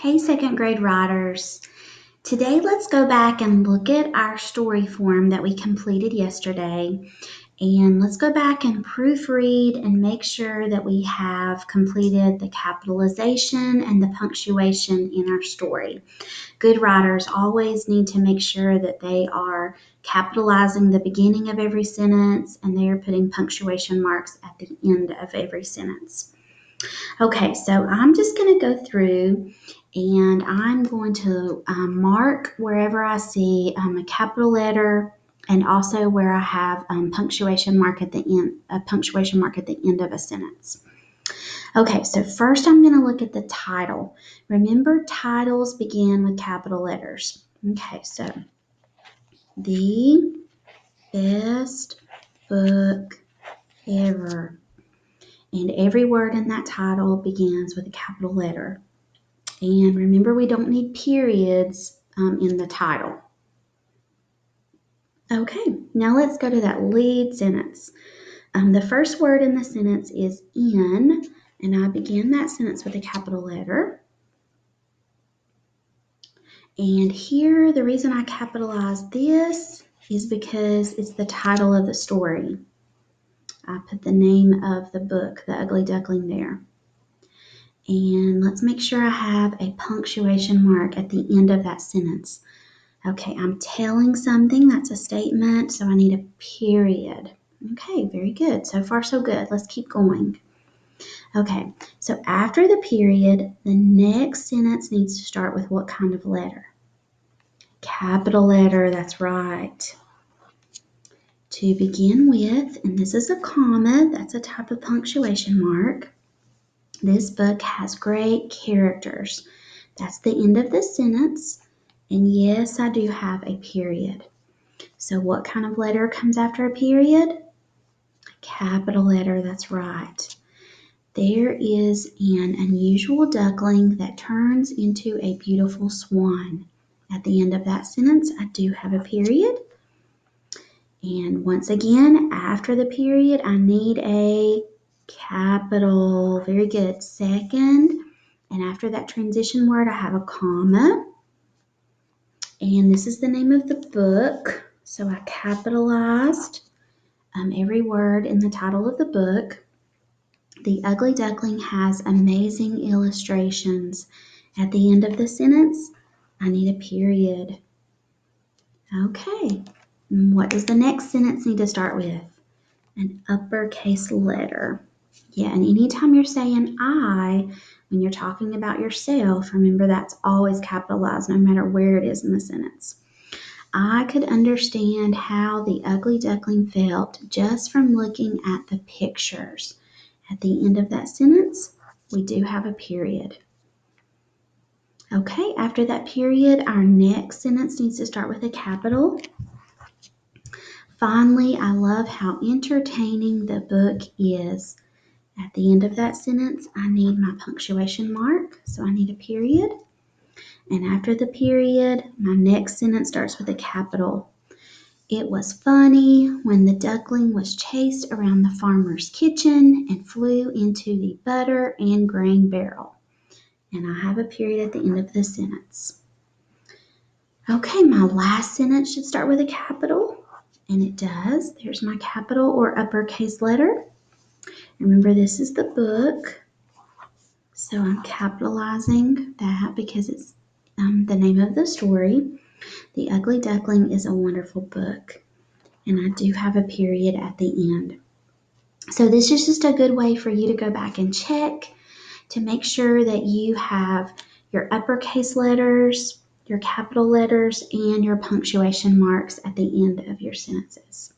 Hey, second grade writers. Today, let's go back and look at our story form that we completed yesterday. And let's go back and proofread and make sure that we have completed the capitalization and the punctuation in our story. Good writers always need to make sure that they are capitalizing the beginning of every sentence and they are putting punctuation marks at the end of every sentence. Okay, so I'm just going to go through and I'm going to mark wherever I see a capital letter and also where I have punctuation mark at the end, a punctuation mark at the end of a sentence. Okay, so first I'm going to look at the title. Remember, titles begin with capital letters. Okay, so the best book ever. And every word in that title begins with a capital letter. And remember, we don't need periods in the title. Okay, now let's go to that lead sentence. The first word in the sentence is in, and I begin that sentence with a capital letter. And here, the reason I capitalize this is because it's the title of the story. I put the name of the book, The Ugly Duckling, there. And let's make sure I have a punctuation mark at the end of that sentence. Okay, I'm telling something, that's a statement, so I need a period. Okay, very good. So far, so good. Let's keep going. Okay, so after the period, the next sentence needs to start with what kind of letter? Capital letter, that's right. To begin with, and this is a comma, that's a type of punctuation mark. This book has great characters. That's the end of the sentence. And yes, I do have a period. So what kind of letter comes after a period? Capital letter, that's right. There is an unusual duckling that turns into a beautiful swan. At the end of that sentence, I do have a period. And once again, after the period, I need a capital. Very good. Second, and after that transition word, I have a comma. And this is the name of the book. So I capitalized every word in the title of the book. The Ugly Duckling has amazing illustrations. At the end of the sentence, I need a period. Okay. What does the next sentence need to start with? An uppercase letter. Yeah, and anytime you're saying I, when you're talking about yourself, remember that's always capitalized no matter where it is in the sentence. I could understand how the ugly duckling felt just from looking at the pictures. At the end of that sentence, we do have a period. Okay, after that period, our next sentence needs to start with a capital. Finally, I love how entertaining the book is. At the end of that sentence, I need my punctuation mark, so I need a period. And after the period, my next sentence starts with a capital. It was funny when the duckling was chased around the farmer's kitchen and flew into the butter and grain barrel. And I have a period at the end of the sentence. Okay, my last sentence should start with a capital, and it does. There's my capital or uppercase letter. Remember, this is the book, so I'm capitalizing that because it's the name of the story. The Ugly Duckling is a wonderful book, and I do have a period at the end. So this is just a good way for you to go back and check to make sure that you have your uppercase letters, your capital letters, and your punctuation marks at the end of your sentences.